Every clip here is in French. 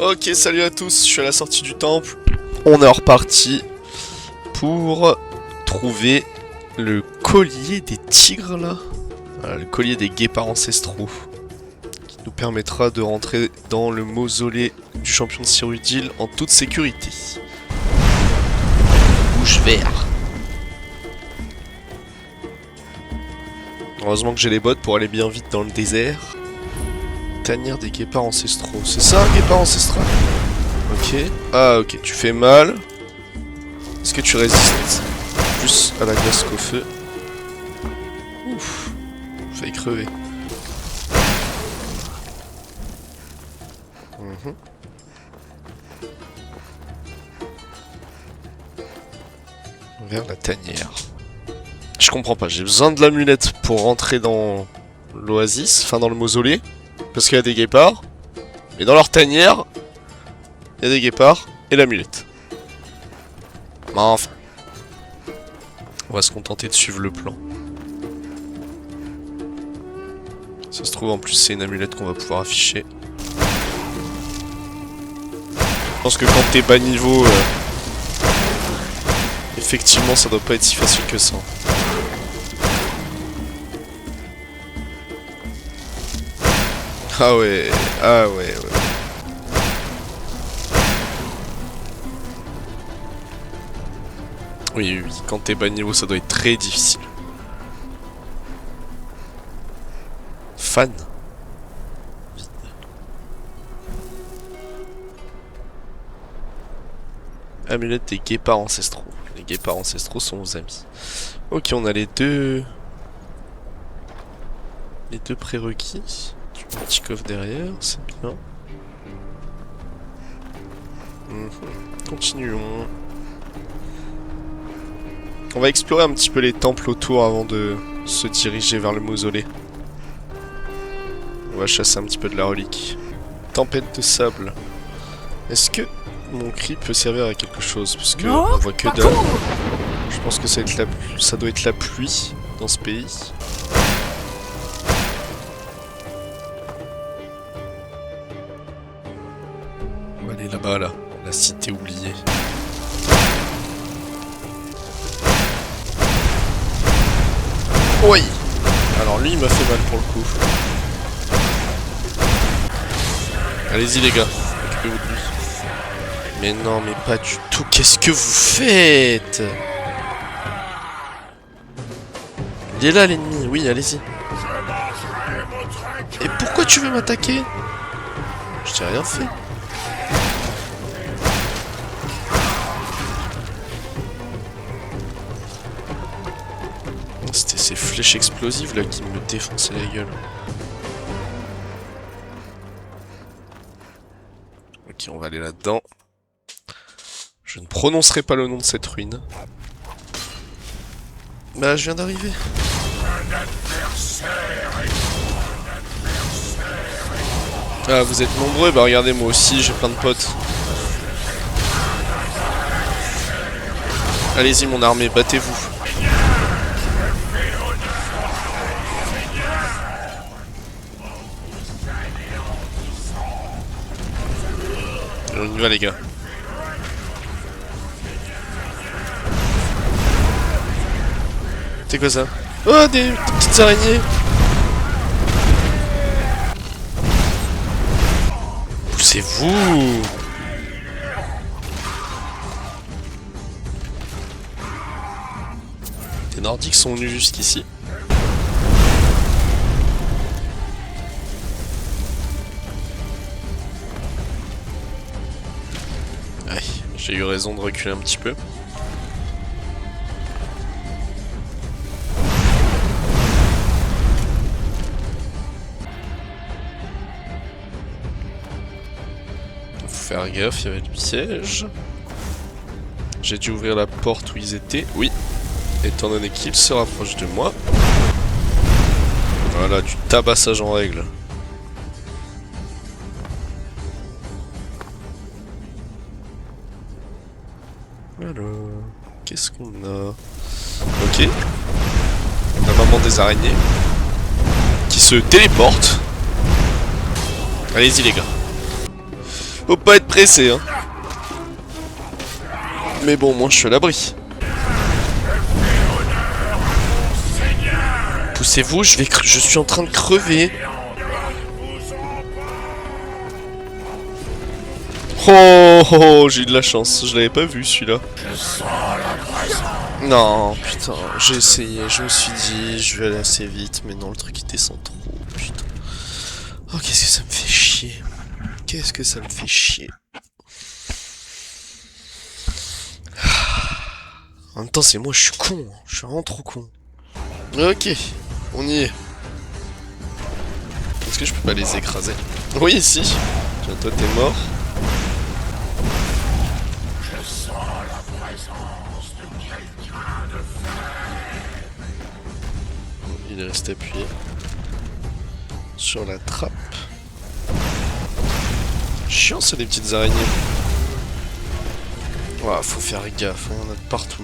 Ok, salut à tous, je suis à la sortie du temple. On est reparti pour trouver le collier des tigres là. Voilà, le collier des guépards ancestraux. Qui nous permettra de rentrer dans le mausolée du champion de Cyrodiil en toute sécurité. Bouche vert. Heureusement que j'ai les bottes pour aller bien vite dans le désert. Tanière des guépards ancestraux. C'est ça un guépard ancestral? Ok. Ah ok, tu fais mal. Est-ce que tu résistes plus à la glace qu'au feu? Ouf. Failli crever. Vers la tanière. Je comprends pas, j'ai besoin de l'amulette pour rentrer dans l'oasis, enfin dans le mausolée. Parce qu'il y a des guépards. Mais dans leur tanière, il y a des guépards et l'amulette. Mais enfin. On va se contenter de suivre le plan. Ça se trouve en plus c'est une amulette qu'on va pouvoir afficher. Je pense que quand t'es bas niveau, effectivement ça doit pas être si facile que ça. Ah ouais, ah ouais. Oui, quand t'es bas niveau, ça doit être très difficile. Fan. Vide. Amulette des guépards ancestraux. Les guépards ancestraux sont nos amis. Ok, on a les deux prérequis. Un petit coffre derrière, c'est bien. Continuons. On va explorer un petit peu les temples autour avant de se diriger vers le mausolée. On va chasser un petit peu de la relique. Tempête de sable. Est-ce que mon cri peut servir à quelque chose? Parce que on voit que dalle. Je pense que ça doit être la pluie dans ce pays. On va aller là-bas là, la cité oubliée. Oui. Alors lui il m'a fait mal pour le coup. Allez-y les gars, occupez-vous de lui. Mais non mais pas du tout, qu'est-ce que vous faites? Il est là l'ennemi, oui allez-y. Et pourquoi tu veux m'attaquer? Je t'ai rien fait. C'était ces flèches explosives là qui me défonçaient la gueule. Ok, on va aller là-dedans. Je ne prononcerai pas le nom de cette ruine. Bah, je viens d'arriver. Ah, vous êtes nombreux? Bah, regardez, moi aussi, j'ai plein de potes. Allez-y, mon armée, battez-vous. On y va les gars. C'est quoi ça? Oh des petites araignées. Poussez-vous. Les Nordiques sont venus jusqu'ici. J'ai eu raison de reculer un petit peu. Faut faire gaffe, il y avait du piège. J'ai dû ouvrir la porte où ils étaient. Oui, étant donné qu'ils se rapprochent de moi. Voilà, du tabassage en règle. Alors, qu'est-ce qu'on a? Ok. La maman des araignées. Qui se téléporte. Allez-y les gars. Faut pas être pressé, hein. Mais bon, moi je suis à l'abri. Poussez-vous, je suis en train de crever. Oh, oh, oh, j'ai eu de la chance, je l'avais pas vu celui-là. Non, putain, j'ai essayé, je me suis dit, je vais aller assez vite, mais non, le truc il descend trop, putain. Oh, qu'est-ce que ça me fait chier. Qu'est-ce que ça me fait chier. En même temps, c'est moi, je suis con, je suis vraiment trop con. Ok, on y est. Est-ce que je peux pas les écraser? Oui, si. Tiens, toi, t'es mort. Il est resté appuyé sur la trappe. Chiant, c'est des petites araignées. Ouah, faut faire gaffe, il y en a de partout.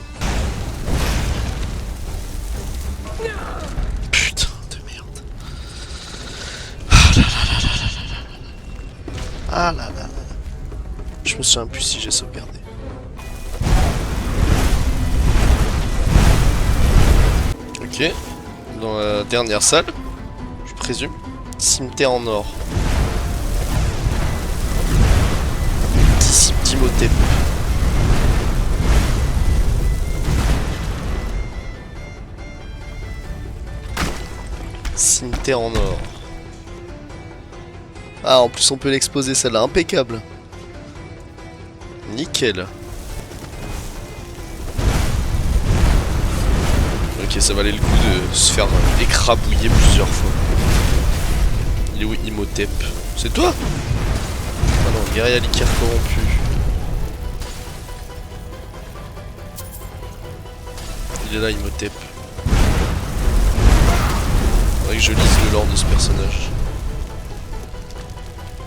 Putain de merde. Ah là là là là là là. Ah là là là. Je me souviens plus si j'ai sauvegardé. Ok. Dans la dernière salle, je présume. Cimetière en or. Timotep. Cimetière en or. Ah, en plus on peut l'exposer celle-là, impeccable. Nickel. Ok, ça valait le coup de se faire écrabouiller plusieurs fois. Il est où Imhotep? C'est toi? Ah non, guerrier liquide corrompu. Il est là, Imhotep. Faudrait que je lise le lore de ce personnage.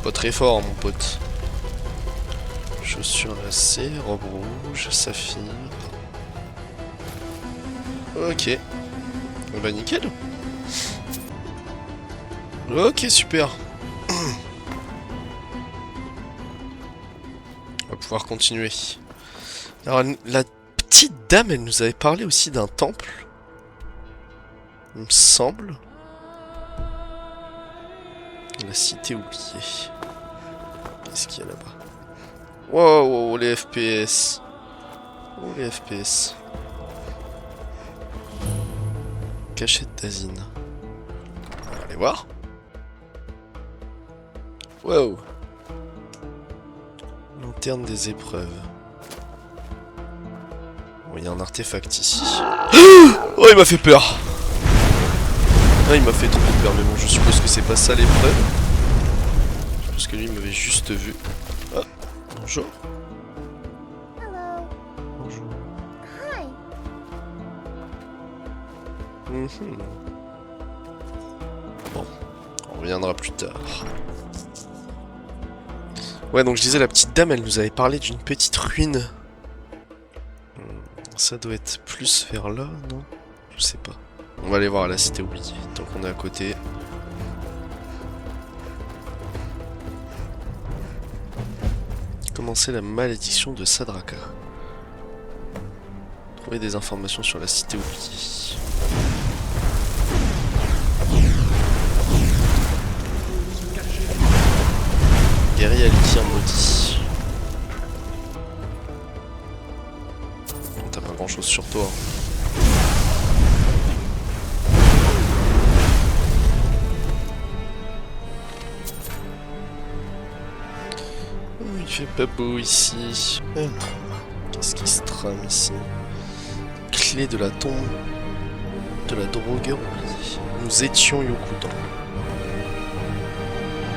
Pas très fort, hein, mon pote. Chaussures lacées, robe rouge, saphir. Ok. Bah nickel. Ok, super. On va pouvoir continuer. Alors, la petite dame, elle nous avait parlé aussi d'un temple. Il me semble. La cité oubliée. Qu'est-ce qu'il y a là-bas? Wow, wow, les FPS. Oh, les FPS. Cachette d'Azine. On va aller voir. Wow. Lanterne des épreuves. Bon, il y a un artefact ici. Oh, il m'a fait peur. Ah, il m'a fait trop peur, mais bon, je suppose que c'est pas ça l'épreuve. Je suppose que lui il m'avait juste vu. Ah, bonjour. Bonjour. Bon, on reviendra plus tard. Ouais, donc je disais, la petite dame, elle nous avait parlé d'une petite ruine. Ça doit être plus vers là, non? Je sais pas. On va aller voir la cité oubliée, tant qu'on est à côté. Commencer la malédiction de Sadraka. Trouver des informations sur la cité oubliée. Guerrier Alikir maudit. T'as pas grand chose sur toi. Oh, il fait pas beau ici. Qu'est-ce qui se trame ici? Clé de la tombe de la drogueur oubliée. Nous étions Yokudan.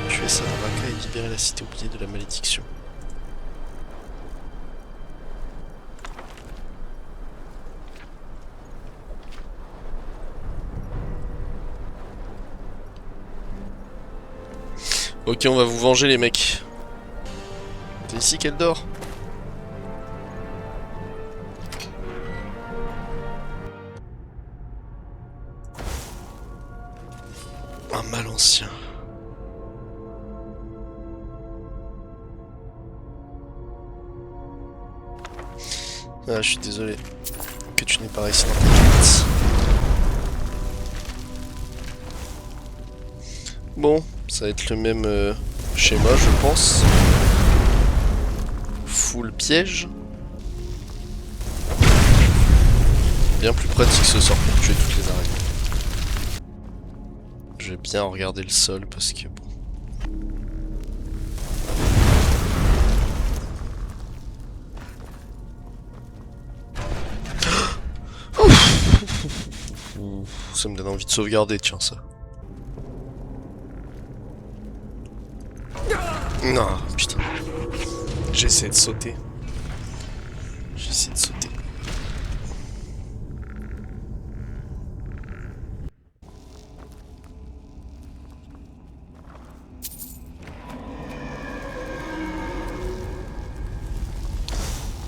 Tuer Sadraka et libérer la cité oubliée de la malédiction. Ok, on va vous venger les mecs. C'est ici qu'elle dort. Un mal ancien. Ah, je suis désolé que tu n'aies pas réussi dans ta quête. Bon, ça va être le même schéma, je pense. Full piège. Bien plus pratique ce sort pour tuer toutes les araignées. Je vais bien regarder le sol parce que bon. Ça me donne envie de sauvegarder, tiens ça. Non, putain. J'essaie de sauter. J'essaie de sauter.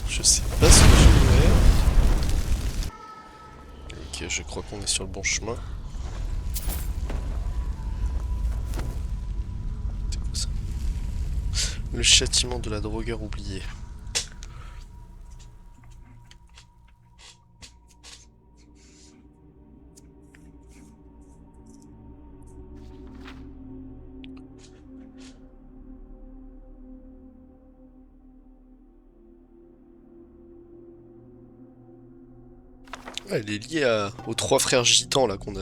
Je sais pas ce que je vais faire. Ok, je crois qu'on est sur le bon chemin. C'est quoi ça? Le châtiment de la drogueur oubliée. Elle est liée aux trois frères gitans là contre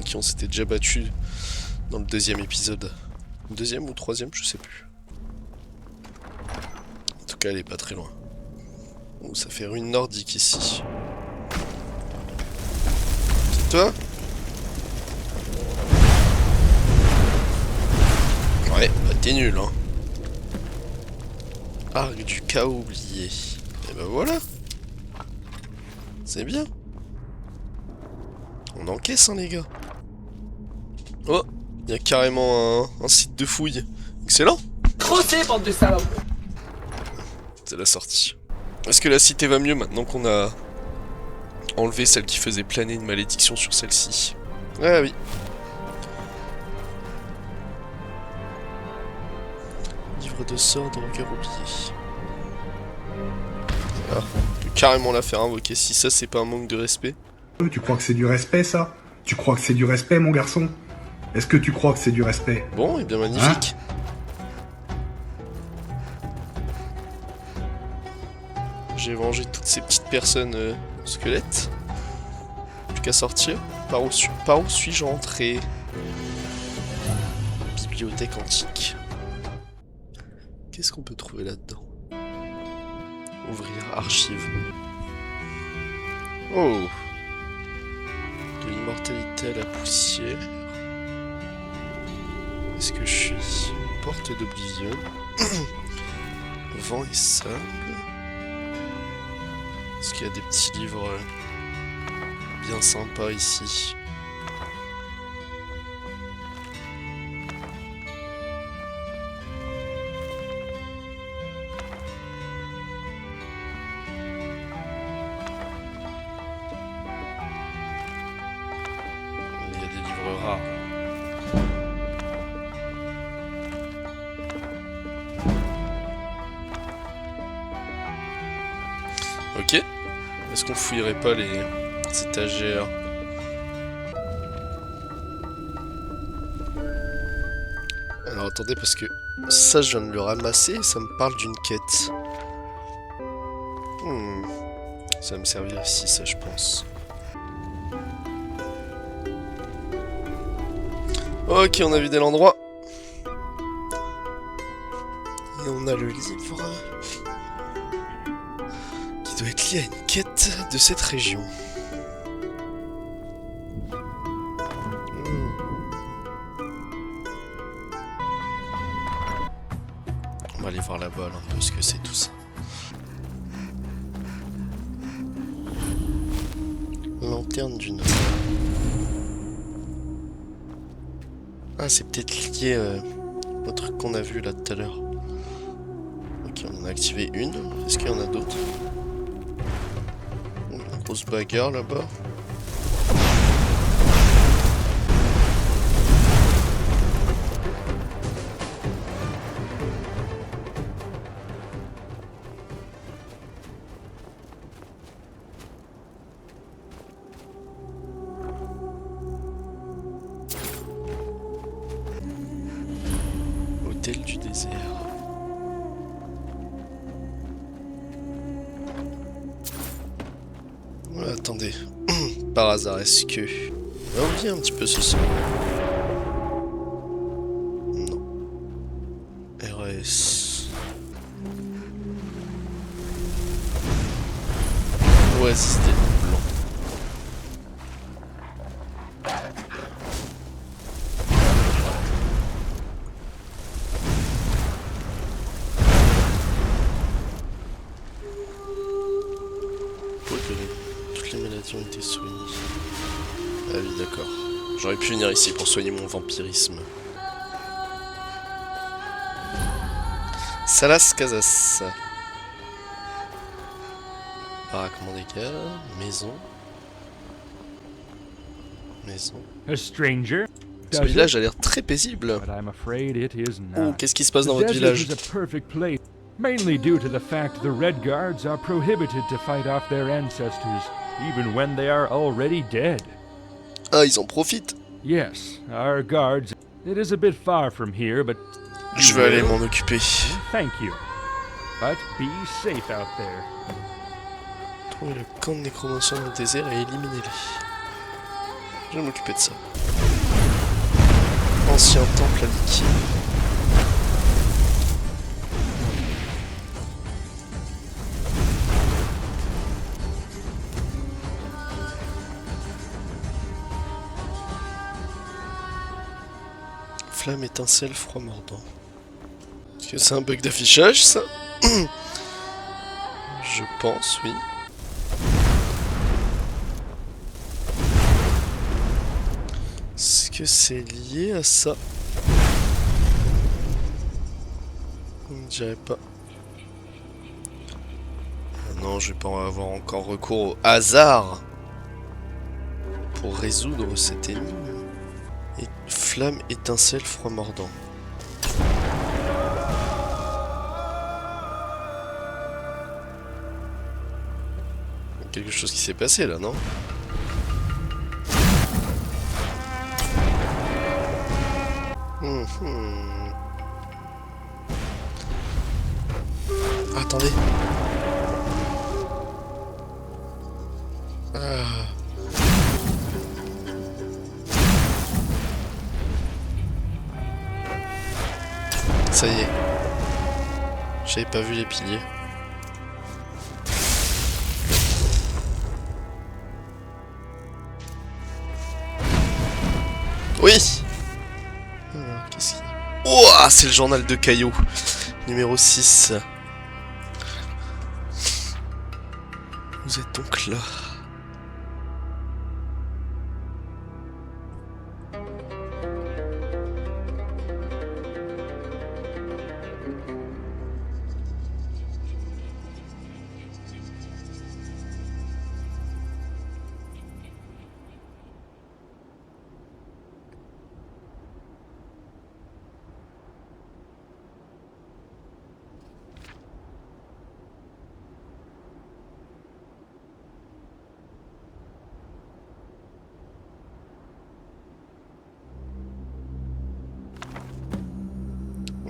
qui on s'était déjà battu dans le deuxième épisode. Deuxième ou troisième, je sais plus. En tout cas, elle est pas très loin. Oh, ça fait ruine nordique ici. C'est toi? Ouais, bah t'es nul hein. Arc du chaos oublié. Et bah voilà. C'est bien. On encaisse hein les gars. Oh, il y a carrément un site de fouille. Excellent. Grossez, bande de salopes. C'est la sortie. Est-ce que la cité va mieux maintenant qu'on a enlevé celle qui faisait planer une malédiction sur celle-ci? Ah oui. Livre de sorts de regard oublié. Ah, on peut carrément la faire invoquer si ça c'est pas un manque de respect. Tu crois que c'est du respect ça? Tu crois que c'est du respect mon garçon? Est-ce que tu crois que c'est du respect? Bon, et bien magnifique. J'ai vengé toutes ces petites personnes squelettes. Plus qu'à sortir. Par où suis-je rentré? Bibliothèque antique. Qu'est-ce qu'on peut trouver là-dedans? Ouvrir archives. Oh! De l'immortalité à la poussière. Est-ce que je suis porte d'oblivion? Vent et sable. Est-ce qu'il y a des petits livres bien sympas ici? Il y a des livres rares. Ok. Est-ce qu'on fouillerait pas les étagères? Alors attendez, parce que ça je viens de le ramasser et ça me parle d'une quête. Ça va me servir ici, ça je pense. Ok, on a vidé l'endroit. Et on a le livre qui doit être lié à une quête de cette région. On va aller voir là-bas un peu ce que c'est tout ça. Lanterne du Nord. Ah, c'est peut-être lié au truc qu'on a vu là tout à l'heure. Ok, on en a activé une. Est-ce qu'il y en a d'autres? Une grosse bagarre là-bas. Attendez. Par hasard, est-ce que... On va oublier un petit peu ce son. Non. RS. Oasis des blancs. Toutes les maladies ont été soignées. Ah oui, d'accord. J'aurais pu venir ici pour soigner mon vampirisme. Salas Casas. Baraquement des gars. Maison. Maison. A stranger? Ce Does village it? a l'air très paisible. But I'm afraid it is Oh, not. qu'est-ce qui se passe dans The votre desert village? is a perfect place, mainly due to the fact the Red Guards are prohibited to fight off their ancestors, even when they are already dead. Ah, ils en profitent. Yes, our guards. It is a bit far from here, but Je vais aller m'en occuper. thank you. But be safe out there. Trouver le camp de nécromanciens dans le désert et éliminer-les. Je vais m'occuper de ça. Ancien temple à Mickey. Flamme, étincelle, froid mordant. Est-ce que c'est un bug d'affichage, ça? Je pense, oui. Est-ce que c'est lié à ça? Je ne dirais pas. Ah non, je vais pas avoir encore recours au hasard pour résoudre cette énigme. Et flamme, étincelle, froid mordant. Quelque chose qui s'est passé là, non? Attendez. Ah. Ça y est. J'avais pas vu les piliers. Oui. Qu'est-ce qu'il y a? Oh, c'est le journal de Caillou. Numéro 6. Vous êtes donc là.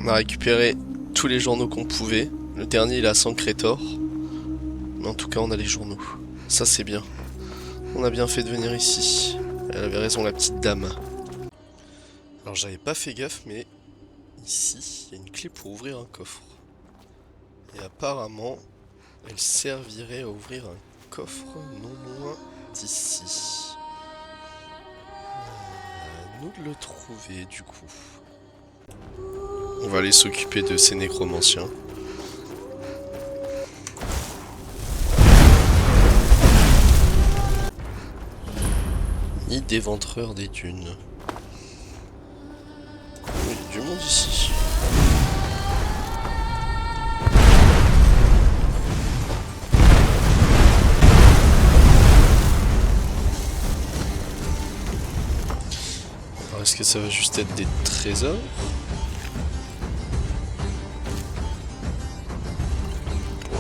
On a récupéré tous les journaux qu'on pouvait. Le dernier il a 100 crétors. Mais en tout cas on a les journaux. Ça c'est bien. On a bien fait de venir ici. Elle avait raison la petite dame. Alors j'avais pas fait gaffe mais ici il y a une clé pour ouvrir un coffre. Et apparemment elle servirait à ouvrir un coffre non loin d'ici. À nous de le trouver du coup. On va aller s'occuper de ces nécromanciens. Ni d'éventreurs des dunes. Il y a du monde ici. Alors est-ce que ça va juste être des trésors ?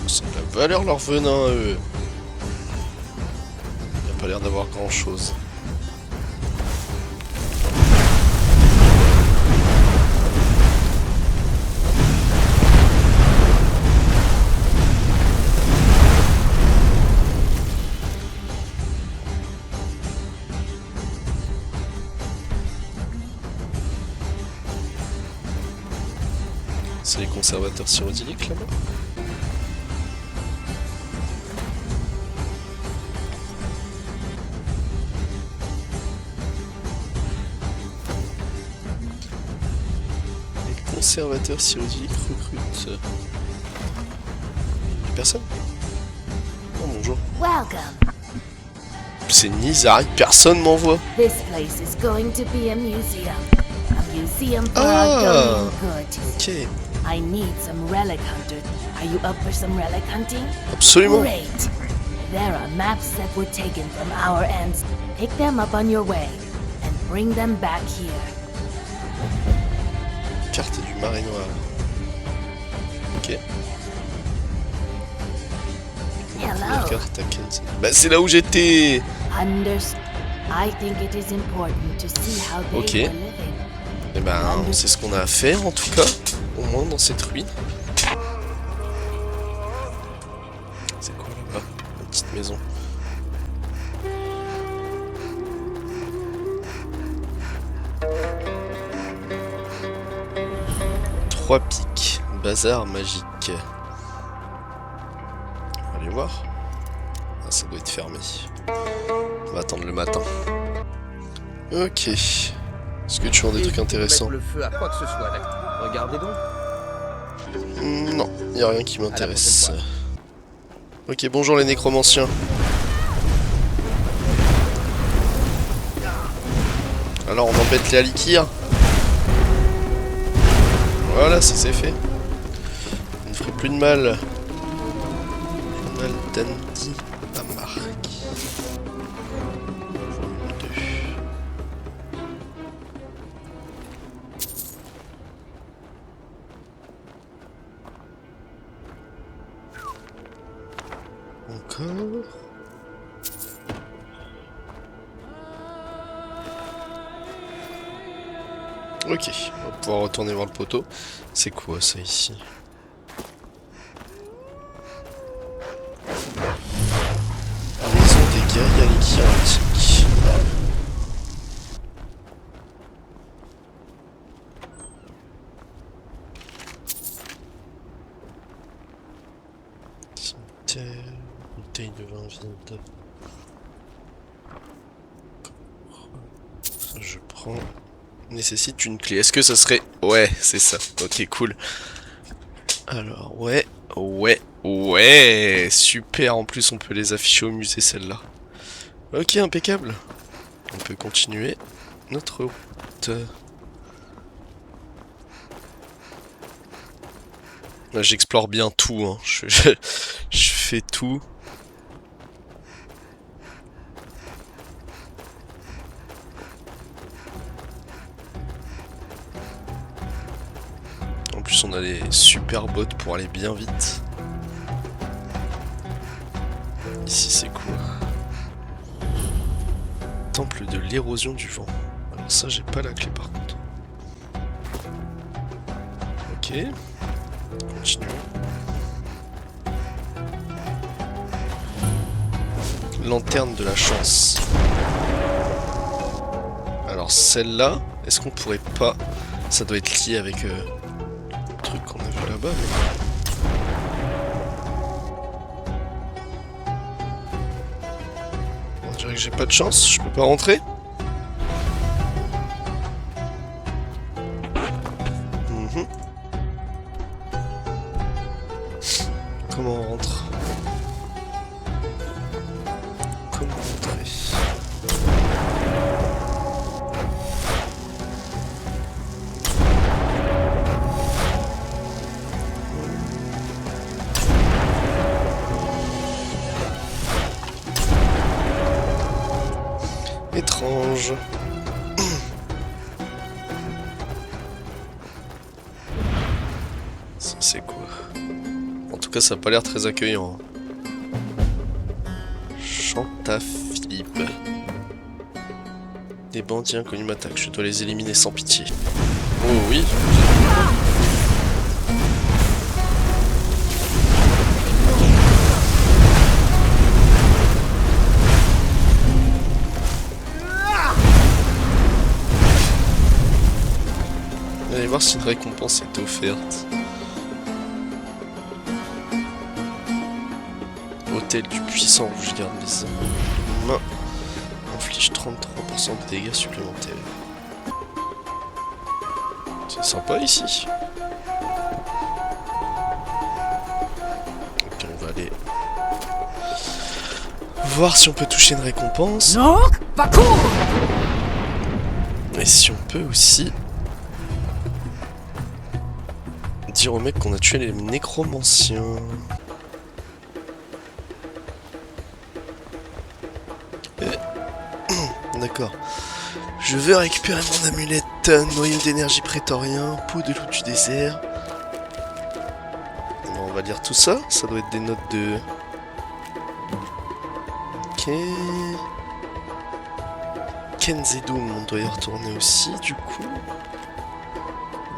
Ça a la valeur leur venin à eux. Il n'y a pas l'air d'avoir grand chose. conservateur syrodilique là-bas. Les conservateurs syrodiliques recrutent. Personne? Oh bonjour. Welcome. C'est Nizari, personne m'envoie. This place is going to be a museum. A museum for our goods. Ok, I need some relic hunters. Are you up for some relic hunting? absolument. Great. There are maps that were taken from our ends. Pick them up on your way and bring them back here. Carte du marais noir. Ok. Hello. Carte à Kenzie. Bah c'est là où j'étais. I think it is important to see how they Ok. were living. Et ben c'est ce qu'on a à faire en tout cas. Au moins dans cette ruine. C'est quoi là-bas? La petite maison. Trois pics. Bazar magique. On va aller voir. Ah, ça doit être fermé. On va attendre le matin. Ok. Est-ce que tu as des trucs intéressants? Mettre le feu à quoi que ce soit, d'accord. Regardez donc. Non, y a rien qui m'intéresse. Ok, bonjour les nécromanciens. Alors on embête les Alikir. Voilà, ça c'est fait. Il ne ferait plus de mal. Mal d'Andy à Marc. Volume 2. Encore. Ok, on va pouvoir retourner voir le poteau. C'est quoi ça ici? Maison des guerriers Alikir antiques. Cimetière, bouteille de vin vide. Ça je prends. Nécessite une clé. Est-ce que ça serait... Ouais, c'est ça. Ok, cool. Alors, ouais. Super, en plus on peut les afficher au musée celles-là. Ok, impeccable. On peut continuer notre route. Là, j'explore bien tout, hein. Je fais tout. En plus on a des super bots pour aller bien vite. Ici c'est quoi? Temple de l'érosion du vent. Alors ça j'ai pas la clé par contre. Ok. Continuons. Lanterne de la chance. Alors celle-là, est-ce qu'on pourrait pas... Ça doit être lié avec... le truc qu'on a vu là-bas, on dirait que j'ai pas de chance, je peux pas rentrer. Comment on rentre? Comment rentrer? Étrange. Ça c'est quoi? En tout cas ça a pas l'air très accueillant. Chantafilippe. Des bandits inconnus m'attaquent, je dois les éliminer sans pitié. Oh oui. Allez voir si une récompense est offerte. tel du puissant rouge garde les mains. Inflige 33% de dégâts supplémentaires. C'est sympa ici. Ok, on va aller voir si on peut toucher une récompense. Et si on peut aussi dire au mec qu'on a tué les nécromanciens. D'accord. Je veux récupérer mon amulette, noyau d'énergie prétorien, peau de loup du désert. Bon, on va lire tout ça. Ça doit être des notes de... Ok. Kenzedoum, on doit y retourner aussi, du coup.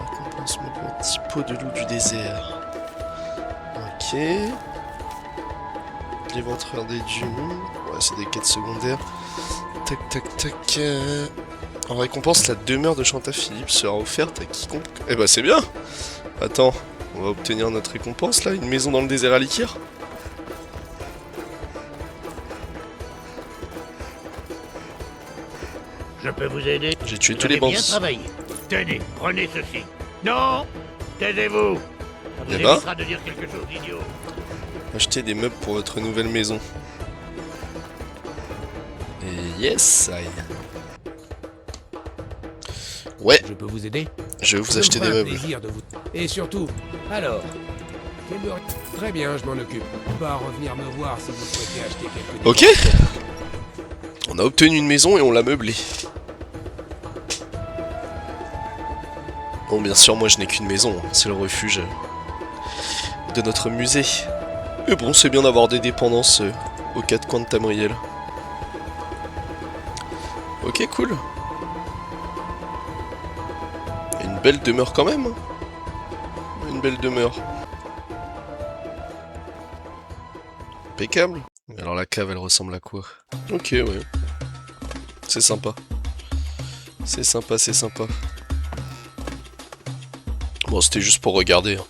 Récompense mon petit peau de loup du désert. Ok. L'éventreur des dunes. Ouais, c'est des quêtes secondaires. Tac, tac, tac. En récompense, la demeure de Chantaphilippe sera offerte à quiconque... Eh bah c'est bien. Attends, on va obtenir notre récompense là, une maison dans le désert à Likir. Je peux vous aider? J'ai tué Vous tous les avez bien boss. travaillé. Tenez, prenez ceci. Non, taisez-vous. Ça vous Eh ben. évitera de dire quelque chose d'idiot. Achetez des meubles pour votre nouvelle maison. Et yes, aïe. Ouais, Je peux vous aider? je vais vous Ça me acheter des fera un meubles. plaisir de vous... Et surtout, alors, très bien, je m'en occupe. Pas revenir me voir si vous souhaitez acheter quelque chose. Ok. On a obtenu une maison et on l'a meublée. Bon, bien sûr, moi je n'ai qu'une maison, hein. C'est le refuge de notre musée. Et bon, c'est bien d'avoir des dépendances aux quatre coins de Tamriel. Ok, cool. Une belle demeure quand même. Hein. Une belle demeure. Impeccable. Alors la cave, elle ressemble à quoi? Ok, ouais. C'est sympa. C'est sympa, c'est sympa. Bon, c'était juste pour regarder. Hein.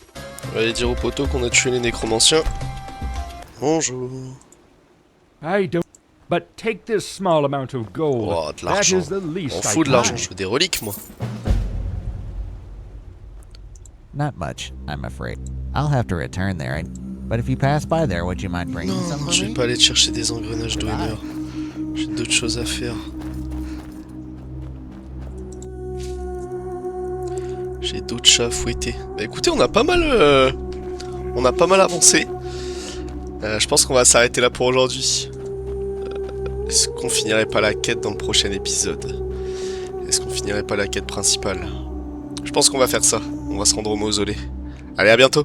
On va aller dire au poteau qu'on a tué les nécromanciens. Bonjour. I don't. But take this small amount of gold. Oh, de That l'argent. is the On least I fout de l'argent, can. je veux des reliques, moi. Not much, I'm afraid. I'll have to return there, but if you pass by there, would you mind bringing some Non, for je vais me? pas aller te chercher des engrenages d'honneur. J'ai d'autres choses à faire. J'ai d'autres chats à fouetter. Bah écoutez, on a pas mal avancé. Je pense qu'on va s'arrêter là pour aujourd'hui. Est-ce qu'on finirait pas la quête dans le prochain épisode? Est-ce qu'on finirait pas la quête principale? Je pense qu'on va faire ça. On va se rendre au mausolée. Allez, à bientôt!